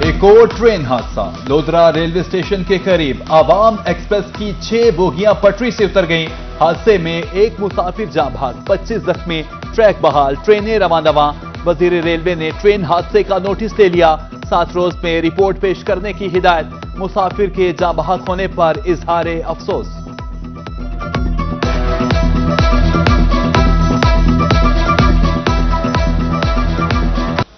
एक और ट्रेन हादसा। लोधरा रेलवे स्टेशन के करीब आवाम एक्सप्रेस की 6 बोगियां पटरी से उतर गईं। हादसे में एक मुसाफिर जाँ भाग, 25 जख्मी, ट्रैक बहाल, ट्रेनें रवानवा। वजीर रेलवे ने ट्रेन हादसे का नोटिस ले लिया। 7 रोज में रिपोर्ट पेश करने की हिदायत। मुसाफिर के जाँ बहक होने पर इजहार अफसोस।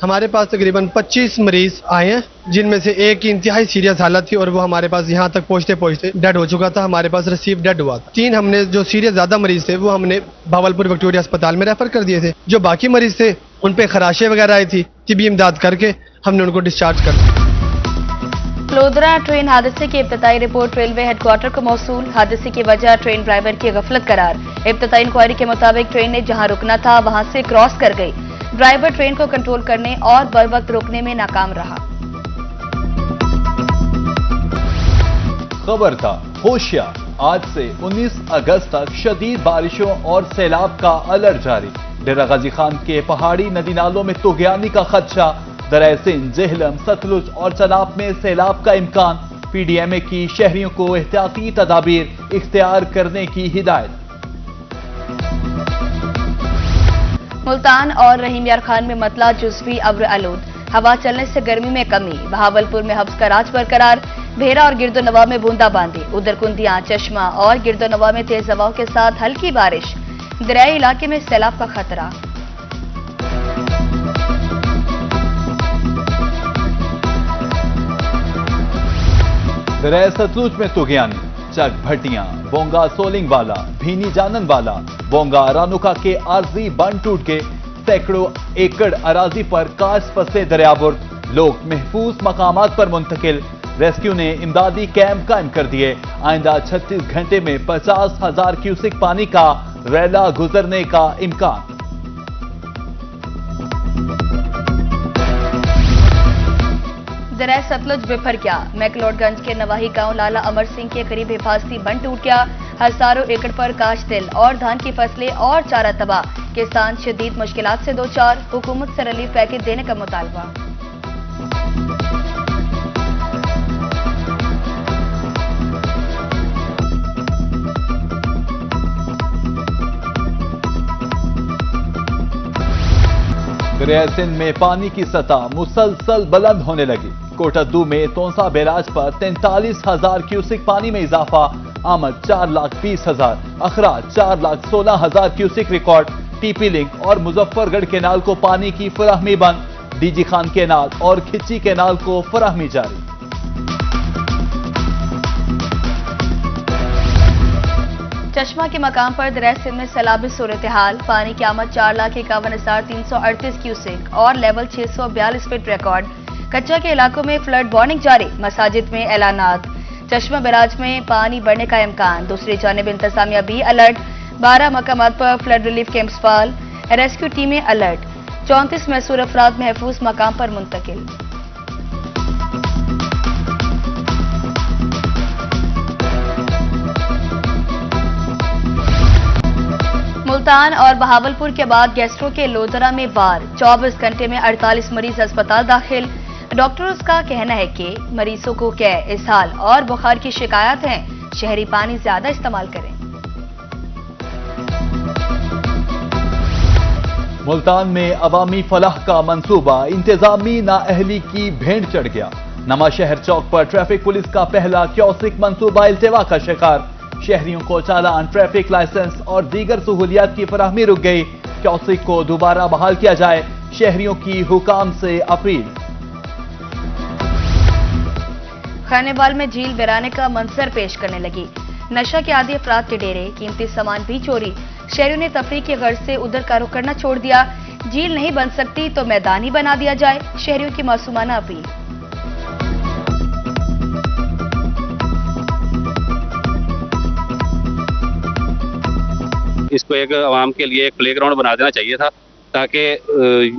हमारे पास तकरीबन 25 मरीज आए हैं, जिनमें से एक की इंतहाई सीरियस हालत थी और वो हमारे पास यहाँ तक पहुँचते पहुँचते डेड हो चुका था। हमारे पास रिसीव डेड हुआ था। 3 हमने जो सीरियस ज्यादा मरीज थे वो हमने भावलपुर विक्टोरिया अस्पताल में रेफर कर दिए थे। जो बाकी मरीज थे उन पे खराशे वगैरह आई थी, तिबी इमदाद करके हमने उनको डिस्चार्ज कर दिया। लोधरा ट्रेन हादसे की इब्तदाई रिपोर्ट रेलवे हेडक्वार्टर को मौसूल। हादसे की वजह ट्रेन ड्राइवर की गफलत करार। इब्तदाई इंक्वायरी के मुताबिक ट्रेन ने जहां रुकना था वहां से क्रॉस कर गई। ड्राइवर ट्रेन को कंट्रोल करने और बर वक्त रोकने में नाकाम रहा। खबर था होशियार। आज से 19 अगस्त तक शदीद बारिशों और सैलाब का अलर्ट जारी। डेरा गाजी खान के पहाड़ी नदी नालों में तुगयानी का खदशा। दरिया सिंध, जेहलम, सतलुज और चनाब में सैलाब का इम्कान। पीडीएमए की शहरियों को एहतियाती तदाबीर इख्तियार करने की हिदायत। मुल्तान और रहीम यार खान में मतला जुज़वी अब्र आलूद। हवा चलने से गर्मी में कमी। बहावलपुर में हब्स का राज बरकरार। भेरा और गिरदोनवा में बूंदाबांदी। उधर कुंदियां, चश्मा और गिरदोनवा में तेज हवाओं के साथ हल्की बारिश। दरियाई इलाके में सैलाब का खतरा। दरिया सतलुज में तुगयानी। चक भटियां, बोंगा सोलिंग वाला, भीनी जानन वाला, बोंगा रानुका के आरजी बंद टूट के सैकड़ों एकड़ अराजी पर काश फंसे दरियाबुर्द। लोग महफूज मकामात पर मुंतकिल। रेस्क्यू ने इमदादी कैंप कायम कर दिए। आइंदा 36 घंटे में 50,000 क्यूसिक पानी का रैला गुजरने का इम्कान। दरिया सतलुज बिफर गया। मैकलोडगंज के नवाही गांव लाला अमर सिंह के करीब हिफाजती बंद टूट गया। हजारों एकड़ पर काश तिल और धान की फसलें और चारा तबाह। किसान शदीद मुश्किलात से 2-4। हुकूमत से रिलीफ पैकेज देने का मुतालबा। दरिया सिंध में पानी की सतह मुसलसल बुलंद होने लगी। कोटद्दू में तोंसा बैराज पर 43,000 क्यूसिक पानी में इजाफा। आमद 4,20,000। अखराज 4,16,000 क्यूसिक रिकॉर्ड। टीपी लिंक और मुजफ्फरगढ़ केनाल को पानी की फराहमी बंद। डीजी खान केनाल और खिच्ची केनाल को फराहमी जारी। चश्मा के मकाम पर दरिया सिंध में सैलाबी सूरत हाल। पानी की आमद 4,51,338 क्यूसेक और लेवल 642 फीट रिकॉर्ड। कच्चा के इलाकों में फ्लड वार्निंग जारी। मसाजिद में ऐलानात। चश्मा बैराज में पानी बढ़ने का इम्कान। दूसरी जानिब इंतजामिया भी अलर्ट। 12 मकामात पर फ्लड रिलीफ कैंप्स फाल। रेस्क्यू टीमें अलर्ट। 34 मैसूर अफराद महफूज मकाम पर मुंतकिल। मुल्तान और बहावलपुर के बाद गैस्ट्रो के लोधरा में वार। 24 घंटे में 48 मरीज अस्पताल दाखिल। डॉक्टरों का कहना है कि मरीजों को कैं, इसहाल और बुखार की शिकायत है। शहरी पानी ज्यादा इस्तेमाल करें। मुल्तान में अवामी फलाह का मंसूबा इंतजामी नाअहली की भेंट चढ़ गया। नमा शहर चौक पर ट्रैफिक पुलिस का पहला क्योसिक मंसूबा इल्तिवा का शिकार। शहरियों को चालान, ट्रैफिक लाइसेंस और दीगर सहूलियात की फराहमी रुक गई। क्योसिक को दोबारा बहाल किया जाए, शहरियों की हुकाम से अपील। खानेवाल में झील वीराने का मंजर पेश करने लगी। नशा के आदी अफराद के डेरे, कीमती सामान भी चोरी। शहरियों ने तफरीह की गर्ज से उधर का रुख करना छोड़ दिया। झील नहीं बन सकती तो मैदान ही बना दिया जाए, शहरियों की मासूमाना अपील। इसको एक आवाम के लिए एक प्लेग्राउंड बना देना चाहिए था, ताकि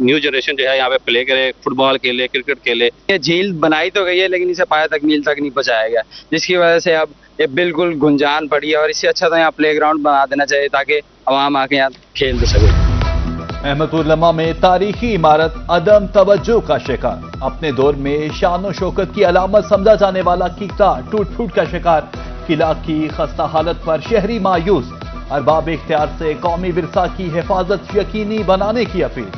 न्यू जनरेशन जो है यहाँ पे प्ले करे, फुटबॉल खेले, क्रिकेट खेले। ये झील बनाई तो गई है लेकिन इसे पाया तक मील तक नहीं पहुंचाया गया, जिसकी वजह से अब ये बिल्कुल गुंजान पड़ी है। और इससे अच्छा तो यहाँ प्लेग्राउंड बना देना चाहिए ताकि आवाम आके यहाँ खेल सके। अहमदुल्लमा में तारीखी इमारत अदम तवज्जो का शिकार। अपने दौर में शान शौकत की अलामत समझा जाने वाला किला टूट फूट का शिकार। किला की खस्ता हालत पर शहरी मायूस। अरबाब इख्तियार से कौमी विरसा की हिफाजत यकीनी बनाने की अपील।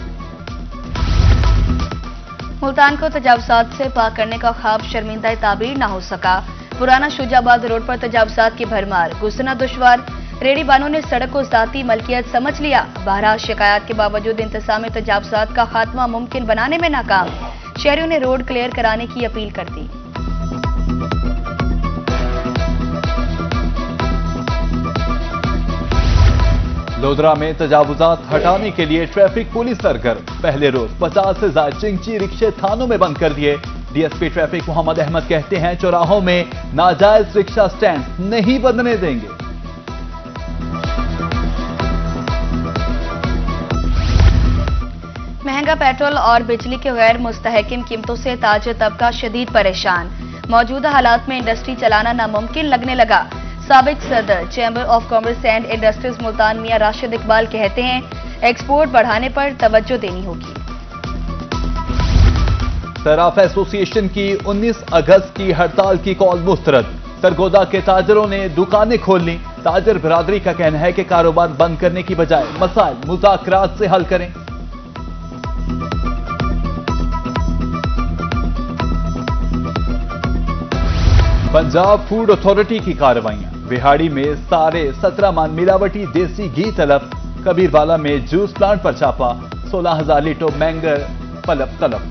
मुल्तान को तजावुज़ात से पाक करने का ख्वाब शर्मिंदा ताबीर न हो सका। पुराना शुजाबाद रोड पर तजावुज़ात की भरमार, गुजरना दुश्वार। रेडी बानों ने सड़क को ज़ाती मलकियत समझ लिया। बहरहाल शिकायत के बावजूद इंतज़ाम तजावुज़ात का खात्मा मुमकिन बनाने में नाकाम। शहरियों ने रोड क्लियर कराने की अपील कर दी। लोधरा में तजावुज़ात हटाने के लिए ट्रैफिक पुलिस सरगर्म। पहले रोज 50 से ज्यादा चिंची रिक्शे थानों में बंद कर दिए। डीएसपी ट्रैफिक मोहम्मद अहमद कहते हैं चौराहों में नाजायज रिक्शा स्टैंड नहीं बनने देंगे। महंगा पेट्रोल और बिजली के गैर मुस्तहकिम कीमतों से ताजिर तबका शदीद परेशान। मौजूदा हालात में इंडस्ट्री चलाना नामुमकिन लगने लगा। साबिक सदर chamber of commerce and industries Multan मियां राशिद इकबाल कहते हैं एक्सपोर्ट बढ़ाने पर तवज्जो देनी होगी। सराफ एसोसिएशन की 19 अगस्त की हड़ताल की कॉल मुस्तरद। सरगोदा के ताजरों ने दुकानें खोल ली। ताजर बिरादरी का कहना है कि कारोबार बंद करने की बजाय मसाइल मुज़ाकरात से हल करें। पंजाब फूड अथॉरिटी की कार्रवाइयां। बिहाड़ी में सारे 17 मन मिलावटी देसी घी तलब। कबीरवाला में जूस प्लांट पर छापा। 16,000 लीटर मैंगर पलब तलब।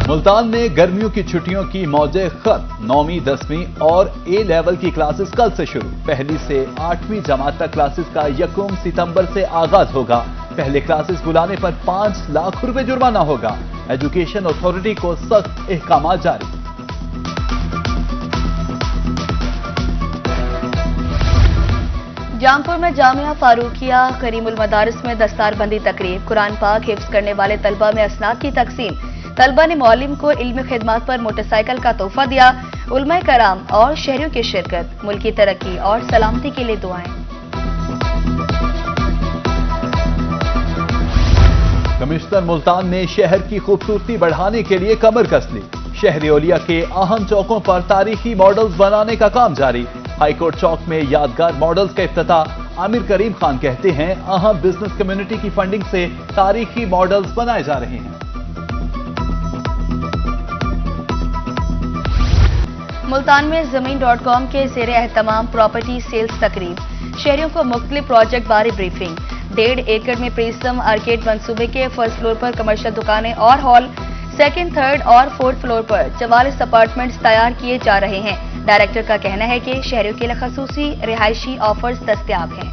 मुल्तान में गर्मियों की छुट्टियों की मौजे खत्म। 9वीं 10वीं और ए लेवल की क्लासेस कल से शुरू। पहली से 8वीं जमात तक क्लासेस का 1 सितंबर से आगाज होगा। पहले क्लासेस बुलाने पर 5 लाख रुपए जुर्माना होगा। एजुकेशन अथॉरिटी को सख्त अहकाम जारी। जामपुर में जामिया फारूकिया करीमुल मदारिस में दस्तारबंदी तकरीब। कुरान पाक हिफ्ज करने वाले तलबा में असनाद की तकसीम। तलबा ने मौलिम को इल्म खिदमत पर मोटरसाइकिल का तोहफा दिया। उलमा कराम और शहरियों की शिरकत। मुल्क की तरक्की और सलामती के लिए दुआएं। कमिश्नर मुल्तान ने शहर की खूबसूरती बढ़ाने के लिए कमर कस ली। शहरी ओलिया के अहम चौकों पर तारीखी मॉडल्स बनाने का काम जारी। हाईकोर्ट चौक में यादगार मॉडल्स का इफ्तिताह। आमिर करीम खान कहते हैं अहम बिजनेस कम्युनिटी की फंडिंग से तारीखी मॉडल्स बनाए जा रहे हैं। मुल्तान में ज़मीन.com के ज़ेरे एहतमाम प्रॉपर्टी सेल्स तकरीब। शहरियों को मुख्तलिफ प्रोजेक्ट बारे ब्रीफिंग। 1.5 एकड़ में प्रीसम आर्केड मंसूबे के फर्स्ट फ्लोर पर कमर्शियल दुकानें और हॉल, सेकंड, थर्ड और फोर्थ फ्लोर पर 44 अपार्टमेंट्स तैयार किए जा रहे हैं। डायरेक्टर का कहना है कि शहरियों के लिए खसूसी रिहायशी ऑफर्स दस्तयाब हैं।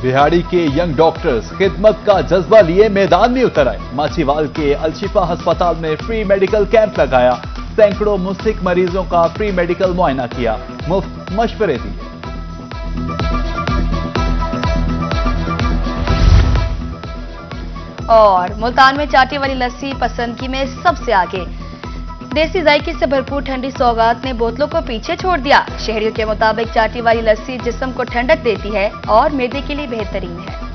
बिहाड़ी के यंग डॉक्टर्स खिदमत का जज्बा लिए मैदान में उतर आए। माछीवाल के अलशिफा अस्पताल में फ्री मेडिकल कैंप लगाया। सैकड़ों मुस्तहिक मरीजों का फ्री मेडिकल मुआयना किया। मुफ्त मशवरे दिए। और मुल्तान में चाटी वाली लस्सी पसंदगी में सबसे आगे। देसी जायके से भरपूर ठंडी सौगात ने बोतलों को पीछे छोड़ दिया। शहरियों के मुताबिक चाटी वाली लस्सी जिस्म को ठंडक देती है और मैदे के लिए बेहतरीन है।